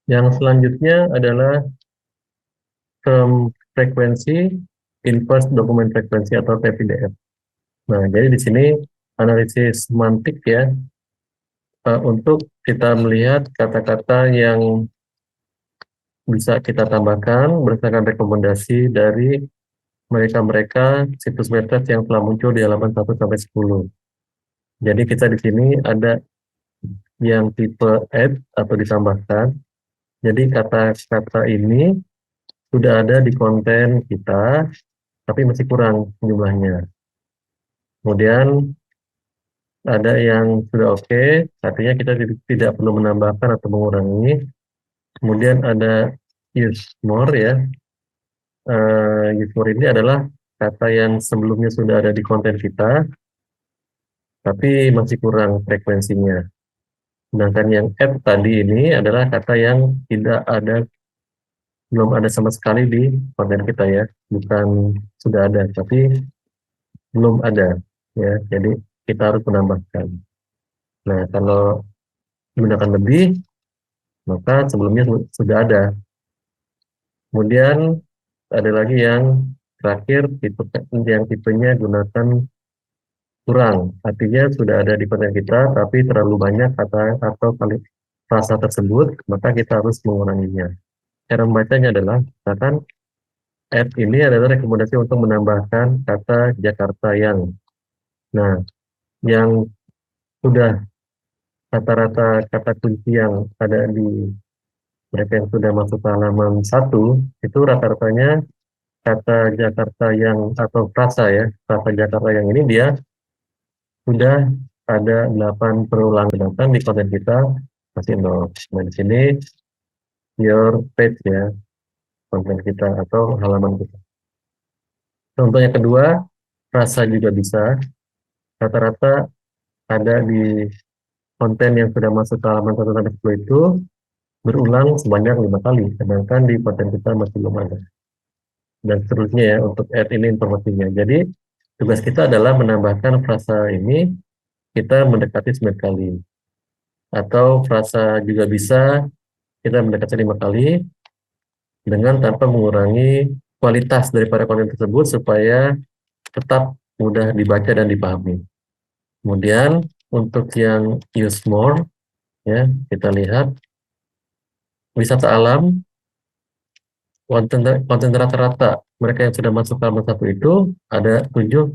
Yang selanjutnya adalah term frekuensi, inverse dokumen frekuensi atau TPDF. Nah, jadi di sini analisis semantik ya, untuk kita melihat kata-kata yang bisa kita tambahkan berdasarkan rekomendasi dari mereka-mereka situs website yang telah muncul di halaman 1 sampai 10. Jadi kita di sini ada yang tipe add atau ditambahkan. Jadi kata-kata ini sudah ada di konten kita, tapi masih kurang jumlahnya. Kemudian ada yang sudah oke, artinya kita tidak perlu menambahkan atau mengurangi. Kemudian ada use more ya. Use more ini adalah kata yang sebelumnya sudah ada di konten kita, tapi masih kurang frekuensinya. Sedangkan yang add tadi ini adalah kata yang tidak ada, belum ada sama sekali di konten kita ya, bukan sudah ada, tapi belum ada ya. Jadi kita harus menambahkan. Nah, kalau menggunakan lebih, maka sebelumnya sudah ada. Kemudian ada lagi yang terakhir, yang tipenya gunakan kurang. Artinya sudah ada di konten kita, tapi terlalu banyak kata atau frasa tersebut, maka kita harus menguranginya. Cara membacanya adalah, misalkan add ini adalah rekomendasi untuk menambahkan kata Jakarta yang. Nah, yang sudah rata-rata kata kunci yang ada di mereka yang sudah masuk ke halaman 1, itu rata-ratanya kata Jakarta yang atau frasa ya, frasa Jakarta yang ini dia sudah ada 8 perulangan, sedangkan di konten kita masih 0. Nah, di sini your page ya, konten kita atau halaman kita. Contoh yang kedua, frasa juga bisa. Rata-rata ada di konten yang sudah masuk ke halaman 1 sampai 10 itu berulang sebanyak 5 kali, sedangkan di konten kita masih belum ada. Dan seterusnya ya, untuk add ini informasinya. Jadi, tugas kita adalah menambahkan frasa ini, kita mendekati 9 kali. Atau frasa juga bisa kita mendekati 5 kali, dengan tanpa mengurangi kualitas daripada konten tersebut, supaya tetap mudah dibaca dan dipahami. Kemudian, untuk yang use more, ya, kita lihat, wisata alam, konten rata-rata mereka yang sudah masuk ke halaman 1 itu ada 7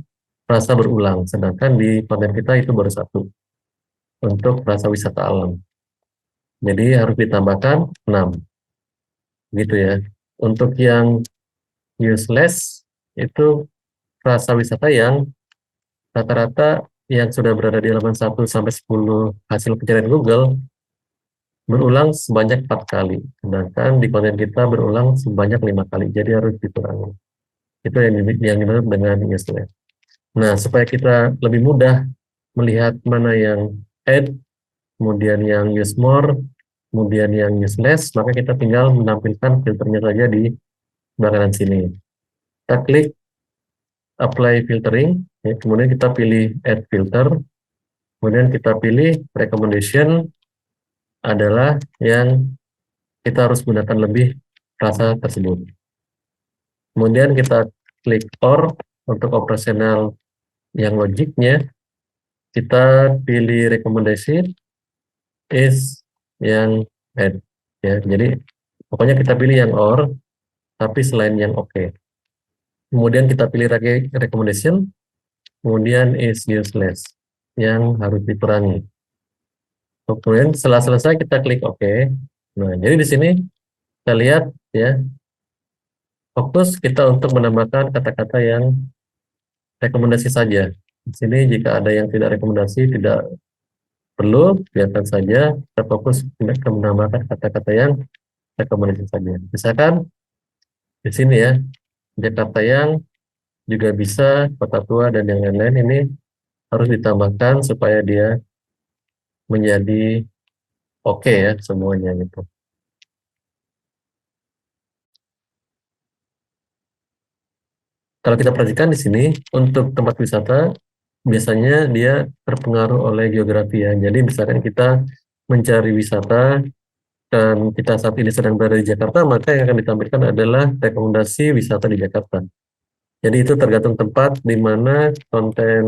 frasa berulang, sedangkan di konten kita itu baru 1 untuk frasa wisata alam. Jadi harus ditambahkan 6, gitu ya. Untuk yang useless itu frasa wisata yang rata-rata yang sudah berada di halaman 1 sampai 10 hasil pencarian Google berulang sebanyak 4 kali, sedangkan di konten kita berulang sebanyak 5 kali, jadi harus dikurangi. Itu yang dimaksud dengan useless. Nah, supaya kita lebih mudah melihat mana yang add, kemudian yang use more, kemudian yang useless, maka kita tinggal menampilkan filternya saja di belakangan sini. Kita klik apply filtering, ya, kemudian kita pilih add filter, kemudian kita pilih recommendation adalah yang kita harus gunakan lebih frasa tersebut. Kemudian kita klik OR untuk operasional yang logiknya, kita pilih rekomendasi is yang add ya. Jadi pokoknya kita pilih yang OR tapi selain yang oke. Kemudian kita pilih lagi recommendation, kemudian is useless yang harus dikurangi. Kemudian setelah selesai kita klik oke. Nah, jadi di sini kita lihat ya, fokus kita untuk menambahkan kata-kata yang rekomendasi saja. Di sini jika ada yang tidak rekomendasi, tidak perlu, biarkan saja, kita fokus untuk menambahkan kata-kata yang rekomendasi saja. Misalkan di sini ya, Jakarta yang juga bisa, Kota Tua dan yang lain-lain ini harus ditambahkan supaya dia menjadi oke ya semuanya gitu. Kalau kita perhatikan di sini untuk tempat wisata biasanya dia terpengaruh oleh geografi ya. Jadi misalkan kita mencari wisata dan kita saat ini sedang berada di Jakarta, maka yang akan ditampilkan adalah rekomendasi wisata di Jakarta. Jadi itu tergantung tempat di mana konten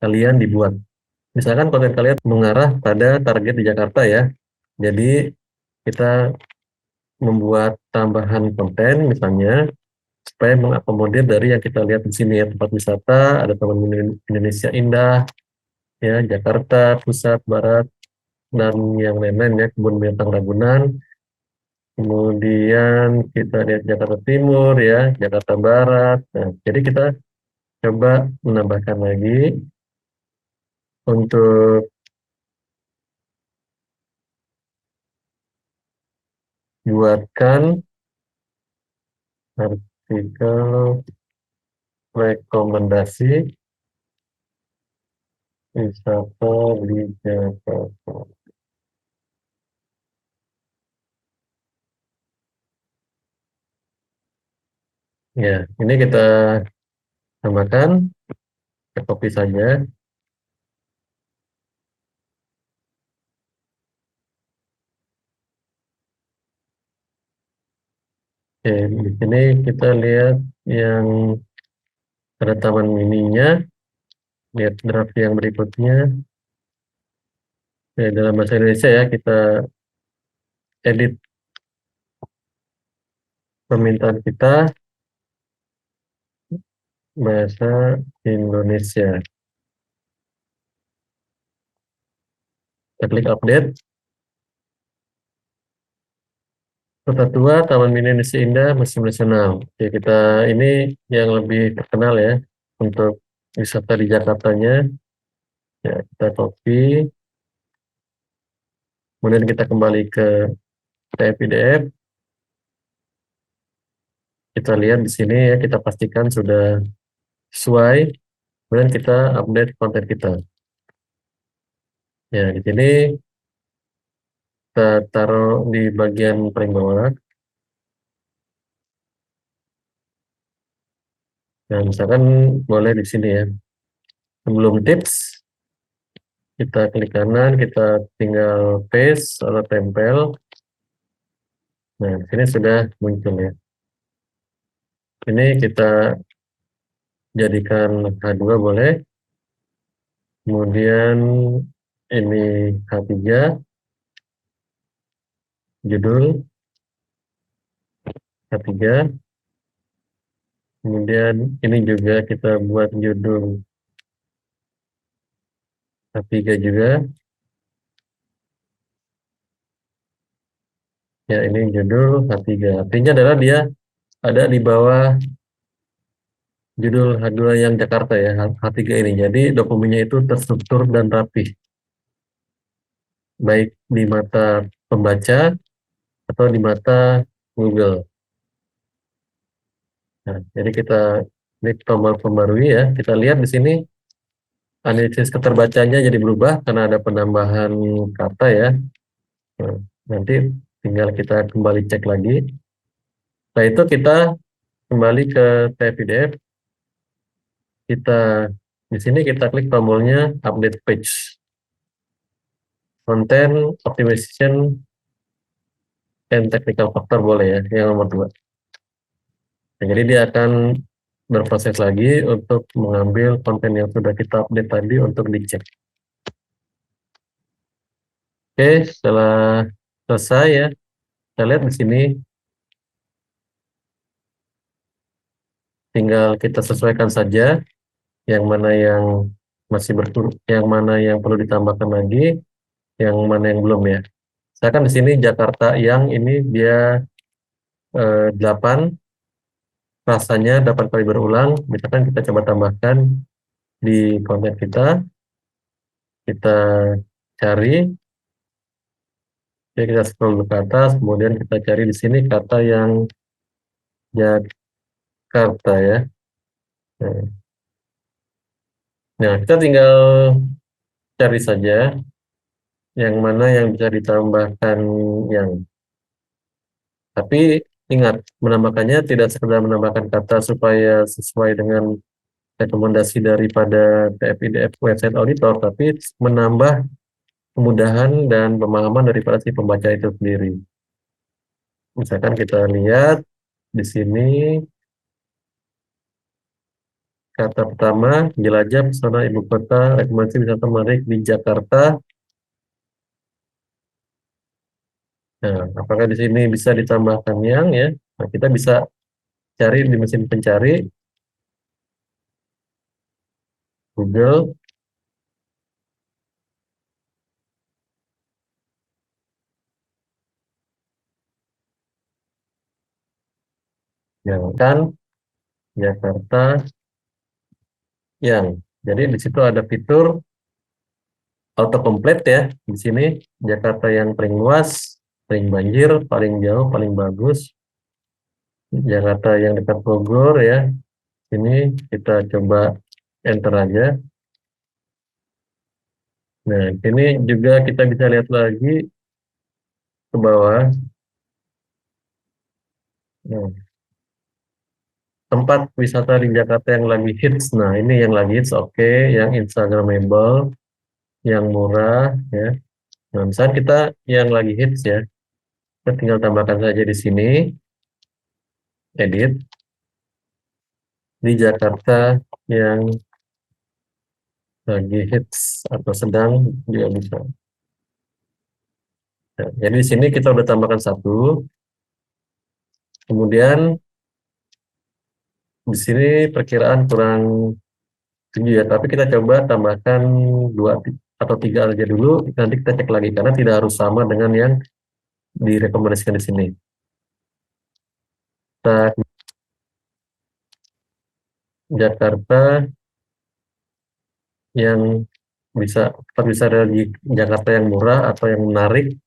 kalian dibuat. Misalkan konten kalian mengarah pada target di Jakarta ya. Jadi kita membuat tambahan konten misalnya supaya mengakomodir dari yang kita lihat di sini ya, tempat wisata, ada Taman Mini Indonesia Indah, ya Jakarta Pusat, Barat, dan yang lain-lain ya, Kebun Binatang Ragunan. Kemudian kita lihat Jakarta Timur ya, Jakarta Barat. Nah, jadi kita coba menambahkan lagi untuk buatkan artikel rekomendasi wisata di Jakarta. Ya, ini kita tambahkan, kita copy saja. Oke, di sini kita lihat yang ada taman mininya, lihat draft yang berikutnya. Ya, dalam bahasa Indonesia ya, kita edit permintaan kita bahasa Indonesia. Kita klik update. Kota Tua, Taman Mini Indonesia Indah, Museum Nasional. Oke, kita ini yang lebih terkenal ya untuk wisata di Jakartanya. Ya, kita copy. Kemudian kita kembali ke PDF. Kita lihat di sini ya, kita pastikan sudah sesuai. Kemudian kita update konten kita. Ya, di sini kita taruh di bagian paling bawah. Nah, misalkan boleh di sini ya. Sebelum tips, kita klik kanan, kita tinggal paste atau tempel. Nah, di sini sudah muncul ya. Ini kita jadikan H2 boleh. Kemudian ini H3, judul H3. Kemudian ini juga kita buat judul H3 juga. Ya, ini judul H3. Artinya adalah dia ada di bawah judul H2 yang Jakarta ya, H3 ini. Jadi dokumennya itu terstruktur dan rapi. Baik di mata pembaca atau di mata Google. Nah, jadi kita klik tombol pembarui ya. Kita lihat di sini analisis keterbacanya jadi berubah karena ada penambahan kata ya. Nah, nanti tinggal kita kembali cek lagi. Setelah itu kita kembali ke PDF. Kita di sini kita klik tombolnya update page. Content optimization and technical factor boleh ya, yang nomor 2. Nah, jadi dia akan berproses lagi untuk mengambil konten yang sudah kita update tadi untuk dicek. Oke, setelah selesai ya, kita lihat di sini tinggal kita sesuaikan saja yang mana yang masih yang mana yang perlu ditambahkan lagi, yang mana yang belum ya. Misalkan di sini Jakarta yang ini dia 8, rasanya 8 kali berulang. Misalkan kita coba tambahkan di konten kita cari, ya kita scroll ke atas, kemudian kita cari di sini kata yang Jakarta ya. Nah, kita tinggal cari saja yang mana yang bisa ditambahkan yang. Tapi ingat, menambahkannya tidak sekedar menambahkan kata supaya sesuai dengan rekomendasi daripada PDF website auditor, tapi menambah kemudahan dan pemahaman daripada si pembaca itu sendiri. Misalkan kita lihat di sini kata pertama, jelajah pesona ibu kota, rekomendasi wisata menarik di Jakarta. Nah, apakah di sini bisa ditambahkan yang ya? Nah, kita bisa cari di mesin pencari Google. Yang kan Jakarta yang. Jadi di situ ada fitur autocomplete ya. Di sini Jakarta yang paling luas, paling banjir, paling jauh, paling bagus. Jakarta yang dekat Bogor ya. Ini kita coba enter aja. Nah, ini juga kita bisa lihat lagi ke bawah. Nah, tempat wisata di Jakarta yang lagi hits. Nah, ini yang lagi hits, oke. Yang Instagramable, yang murah ya. Nah, misalnya kita yang lagi hits ya, kita tinggal tambahkan saja di sini, edit, di Jakarta yang lagi hits atau sedang juga bisa. Nah, jadi di sini kita udah tambahkan satu, kemudian di sini perkiraan kurang 7 ya, tapi kita coba tambahkan 2 atau 3 aja dulu, nanti kita cek lagi, karena tidak harus sama dengan yang direkomendasikan di sini. Kita Jakarta yang bisa ada di Jakarta yang murah atau yang menarik.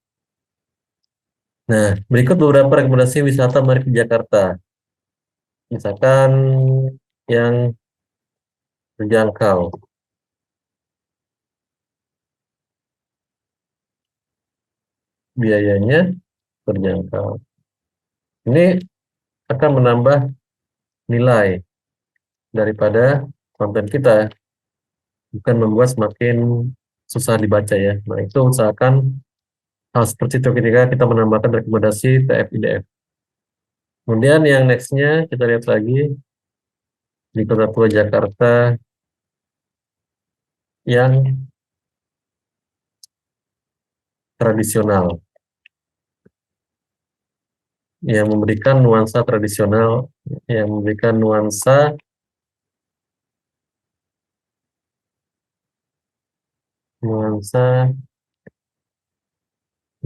Nah, berikut beberapa rekomendasi wisata menarik di Jakarta. Misalkan yang terjangkau, biayanya terjangkau. Ini akan menambah nilai daripada konten kita, bukan membuat semakin susah dibaca ya. Nah, itu usahakan hal seperti itu ketika kita menambahkan rekomendasi TF-IDF. Kemudian yang nextnya kita lihat lagi di Kota Tua Jakarta yang tradisional, yang memberikan nuansa tradisional, yang memberikan nuansa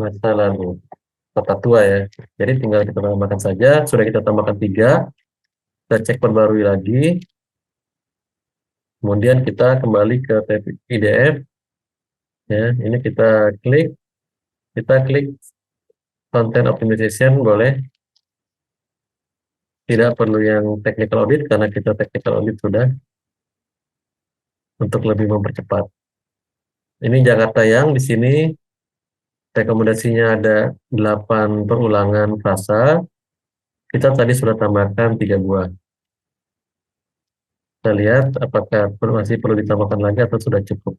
masa lalu Kota Tua ya. Jadi tinggal kita tambahkan saja. Sudah kita tambahkan 3, kita cek perbarui lagi. Kemudian kita kembali ke tab IDF ya. Ini kita klik content optimization boleh. Tidak perlu yang technical audit karena kita technical audit sudah, untuk lebih mempercepat. Ini Jakarta yang di sini rekomendasinya ada 8 perulangan frasa. Kita tadi sudah tambahkan 3 buah. Kita lihat apakah masih perlu ditambahkan lagi atau sudah cukup.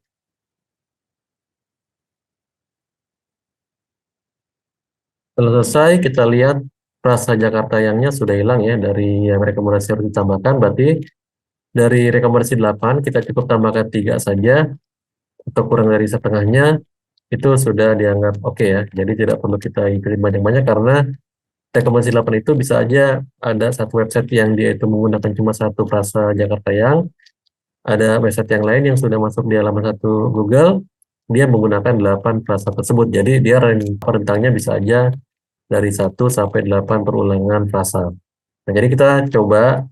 Setelah selesai, kita lihat frasa Jakarta yangnya sudah hilang ya dari yang rekomendasi harus ditambahkan. Berarti dari rekomendasi 8, kita cukup tambahkan 3 saja, atau kurang dari setengahnya, itu sudah dianggap oke ya. Jadi tidak perlu kita ikutin banyak-banyak, karena rekomendasi 8 itu bisa aja ada satu website yang dia itu menggunakan cuma satu frasa Jakarta yang, ada website yang lain yang sudah masuk di halaman satu Google, dia menggunakan 8 frasa tersebut. Jadi dia rentangnya bisa aja dari 1 sampai 8 perulangan frasa. Nah, jadi kita coba,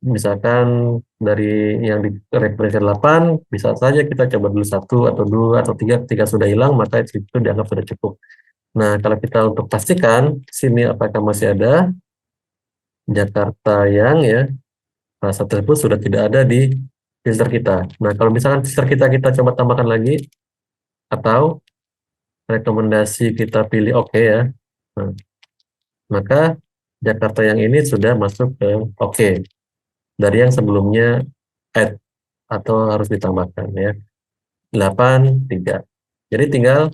misalkan dari yang di referensi 8, bisa saja kita coba dulu 1 atau 2 atau 3, ketika sudah hilang maka itu dianggap sudah cukup. Nah, kalau kita untuk pastikan sini apakah masih ada Jakarta yang ya, frasa tersebut sudah tidak ada di filter kita. Nah, kalau misalkan filter kita coba tambahkan lagi, atau rekomendasi kita pilih oke ya, nah, maka Jakarta yang ini sudah masuk ke oke, dari yang sebelumnya add atau harus ditambahkan ya, 8, 3. Jadi tinggal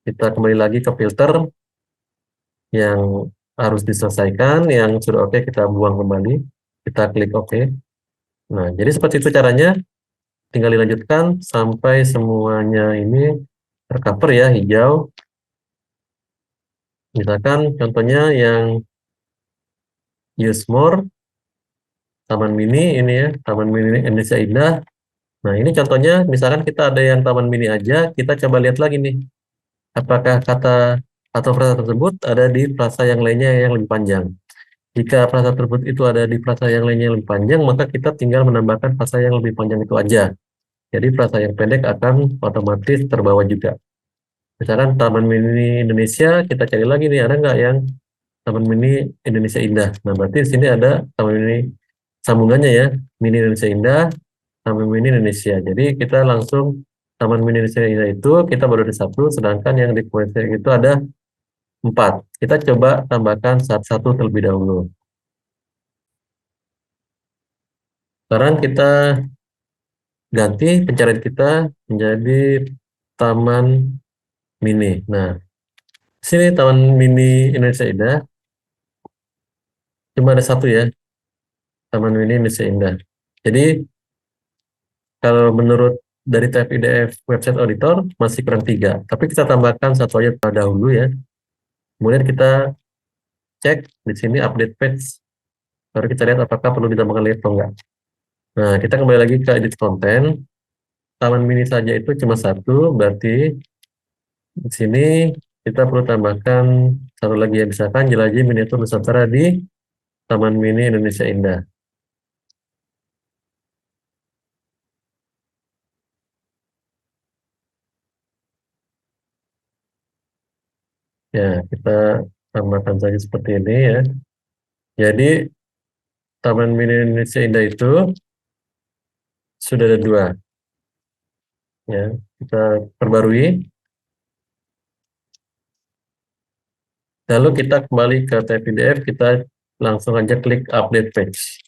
kita kembali lagi ke filter yang harus diselesaikan, yang sudah oke kita buang kembali, kita klik oke. Nah, jadi seperti itu caranya, tinggal dilanjutkan sampai semuanya ini tercover ya, hijau. Misalkan contohnya yang use more, Taman Mini ini ya, Taman Mini Indonesia Indah. Nah, ini contohnya, misalkan kita ada yang Taman Mini aja, kita coba lihat lagi nih, apakah kata atau frasa tersebut ada di frasa yang lainnya yang lebih panjang. Jika frasa tersebut itu ada di frasa yang lainnya yang lebih panjang, maka kita tinggal menambahkan frasa yang lebih panjang itu aja. Jadi frasa yang pendek akan otomatis terbawa juga. Misalkan Taman Mini Indonesia, kita cari lagi nih, ada nggak yang Taman Mini Indonesia Indah. Nah, berarti di sini ada Taman Mini sambungannya ya, Mini Indonesia Indah, Taman Mini Indonesia. Jadi kita langsung Taman Mini Indonesia Indah itu kita baru ada satu, sedangkan yang di kuesioner itu ada 4. Kita coba tambahkan satu terlebih dahulu. Sekarang kita ganti pencarian kita menjadi Taman Mini. Nah, sini Taman Mini Indonesia Indah, cuma ada satu ya, Taman Mini Indonesia Indah. Jadi kalau menurut dari tab PDF website auditor masih kurang 3, tapi kita tambahkan satu aja dahulu ya. Kemudian kita cek di sini update page, baru kita lihat apakah perlu ditambahkan lagi atau enggak. Nah, kita kembali lagi ke edit konten. Taman Mini saja itu cuma satu, berarti di sini kita perlu tambahkan satu lagi ya, misalkan jelajahi miniatur Nusantara di Taman Mini Indonesia Indah. Ya, kita tambahkan saja seperti ini ya. Jadi Taman Mini Indonesia Indah itu sudah ada 2 ya. Kita perbarui. Lalu kita kembali ke tab PDF, kita langsung aja klik update page.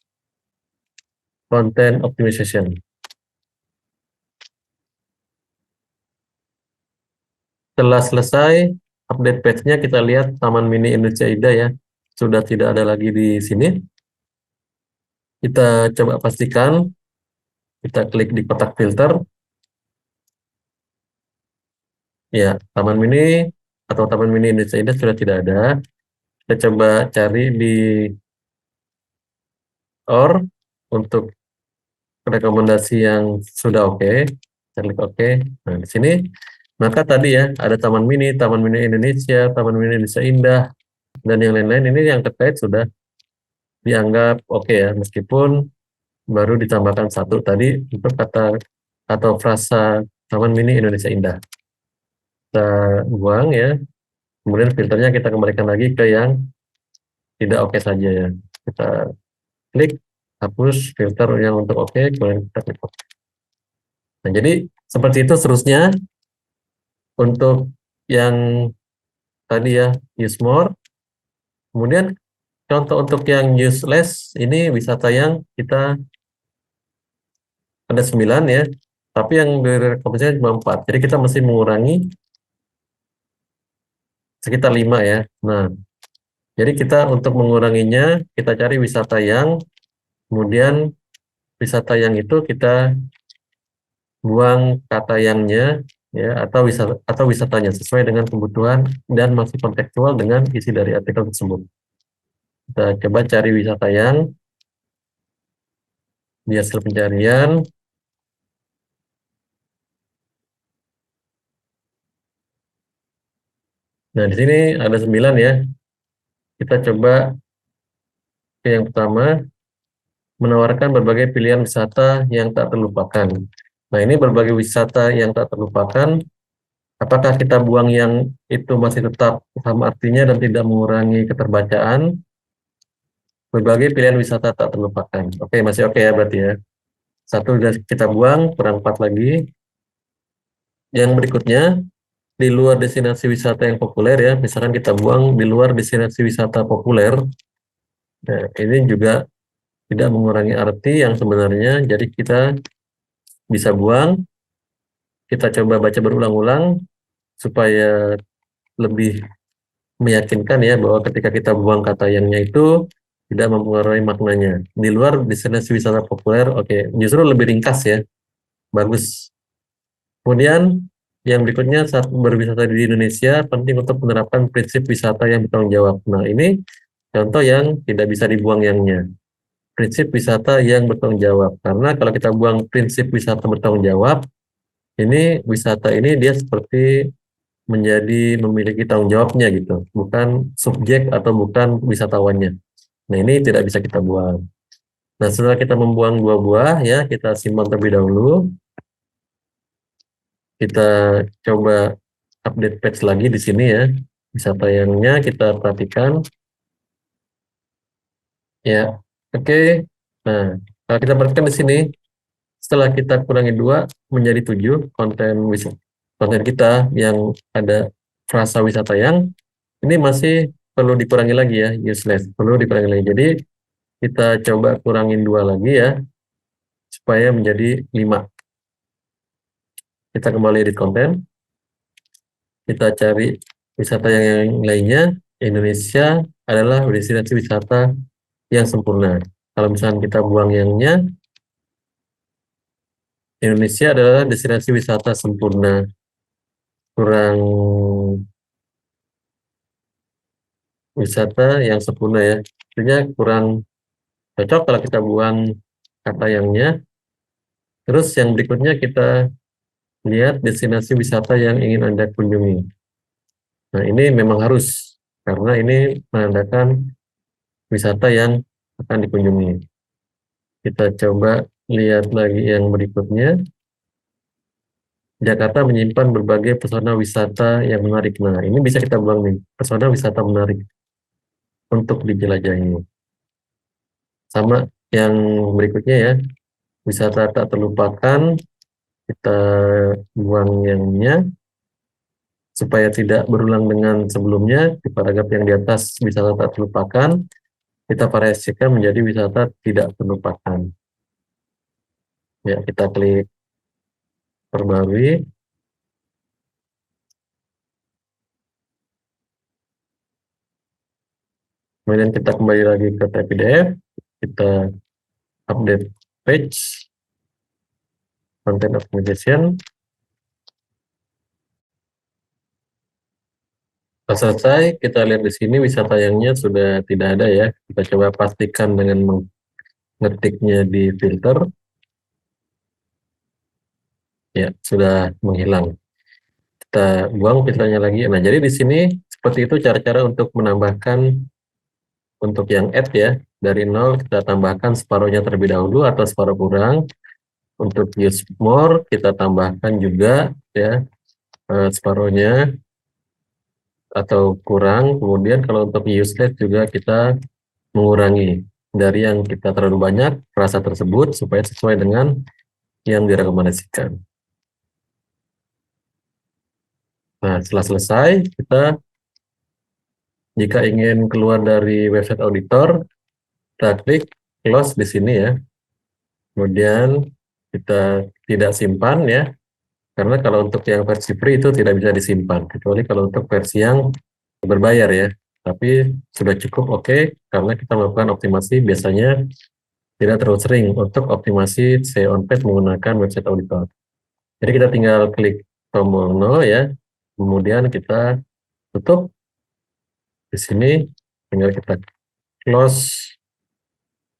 Content optimization. Setelah selesai update page-nya, kita lihat Taman Mini Indonesia Indah ya, sudah tidak ada lagi di sini. Kita coba pastikan, kita klik di kotak filter. Ya, Taman Mini atau Taman Mini Indonesia Indah sudah tidak ada. Kita coba cari di OR untuk rekomendasi yang sudah oke. Kita klik oke. Nah, di sini maka tadi ya ada Taman Mini Indonesia, Taman Mini Indonesia Indah, dan yang lain-lain ini yang terkait sudah dianggap oke ya, meskipun baru ditambahkan satu tadi untuk kata atau frasa Taman Mini Indonesia Indah. Kita buang ya, kemudian filternya kita kembalikan lagi ke yang tidak oke saja ya. Kita klik hapus filter yang untuk oke, kemudian kita klik oke. Nah, jadi seperti itu seterusnya untuk yang tadi ya, use more. Kemudian contoh untuk yang useless ini wisata yang kita ada 9 ya, tapi yang direkomendasikan cuma 4. Jadi kita mesti mengurangi sekitar 5 ya. Nah, jadi kita untuk menguranginya, kita cari wisata yang, kemudian wisata yang itu kita buang kata yangnya ya, atau wisatanya sesuai dengan kebutuhan dan masih kontekstual dengan isi dari artikel tersebut. Kita coba cari wisata yang di hasil pencarian. Nah, di sini ada 9 ya. Kita coba ke yang pertama, menawarkan berbagai pilihan wisata yang tak terlupakan. Nah, ini berbagai wisata yang tak terlupakan. Apakah kita buang yang itu masih tetap sama artinya dan tidak mengurangi keterbacaan? Berbagai pilihan wisata tak terlupakan. Oke, masih oke ya berarti ya. Satu sudah kita buang, kurang 4 lagi. Yang berikutnya, di luar destinasi wisata yang populer ya, misalkan kita buang di luar destinasi wisata populer. Nah, ini juga tidak mengurangi arti yang sebenarnya, jadi kita bisa buang. kita coba baca berulang-ulang supaya lebih meyakinkan ya bahwa ketika kita buang kata yangnya itu tidak mempengaruhi maknanya. Di luar destinasi wisata populer, oke, justru lebih ringkas ya, bagus. Kemudian yang berikutnya, saat berwisata di Indonesia penting untuk menerapkan prinsip wisata yang bertanggung jawab. Nah, ini contoh yang tidak bisa dibuang yangnya. Prinsip wisata yang bertanggung jawab. Karena kalau kita buang prinsip wisata bertanggung jawab, ini wisata ini dia seperti menjadi memiliki tanggung jawabnya gitu, bukan subjek atau bukan wisatawannya. Nah, ini tidak bisa kita buang. Nah, setelah kita membuang dua buah ya, kita simpan terlebih dahulu. Kita coba update page lagi di sini ya. Wisata yangnya kita perhatikan. Ya, oke. Nah, kalau kita perhatikan di sini, setelah kita kurangi 2 menjadi 7 konten kita yang ada frasa wisata yang ini masih perlu dikurangi lagi ya, useless, perlu dikurangi lagi. Jadi kita coba kurangin 2 lagi ya, supaya menjadi 5. Kita kembali edit konten, kita cari wisata yang lainnya. Indonesia adalah destinasi wisata yang sempurna. Kalau misalnya kita buang yangnya, Indonesia adalah destinasi wisata sempurna. Kurang wisata yang sempurna ya. Artinya kurang cocok kalau kita buang kata yangnya. Terus yang berikutnya kita lihat destinasi wisata yang ingin Anda kunjungi. Nah, ini memang harus, karena ini menandakan wisata yang akan dikunjungi. Kita coba lihat lagi yang berikutnya. Jakarta menyimpan berbagai pesona wisata yang menarik. Nah, ini bisa kita buang nih, pesona wisata menarik untuk dijelajahi. Sama yang berikutnya ya, wisata tak terlupakan, kita buang yangnya supaya tidak berulang dengan sebelumnya. Di paragraf yang di atas, wisata tak terlupakan, kita variasikan menjadi wisata tidak terlupakan. Ya, kita klik perbarui. Kemudian kita kembali lagi ke tab PDF, kita update page, content optimization. Setelah selesai, kita lihat di sini wisata yangnya sudah tidak ada ya. Kita coba pastikan dengan mengetiknya di filter. Ya, sudah menghilang. Kita buang filternya lagi. Nah, jadi di sini seperti itu cara-cara untuk menambahkan untuk yang add ya. Dari 0 kita tambahkan separuhnya terlebih dahulu atau separuh kurang. Untuk use more kita tambahkan juga ya separuhnya atau kurang. Kemudian kalau untuk useless juga kita mengurangi dari yang kita terlalu banyak rasa tersebut supaya sesuai dengan yang direkomendasikan. Nah, setelah selesai, kita jika ingin keluar dari website auditor, kita klik close di sini ya. Kemudian kita tidak simpan ya, karena kalau untuk yang versi free itu tidak bisa disimpan, kecuali kalau untuk versi yang berbayar ya. Tapi sudah cukup oke, karena kita melakukan optimasi biasanya tidak terlalu sering untuk optimasi SEO on page menggunakan website auditor. Jadi kita tinggal klik tombol 0 ya, kemudian kita tutup. Di sini tinggal kita close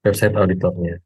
website auditornya.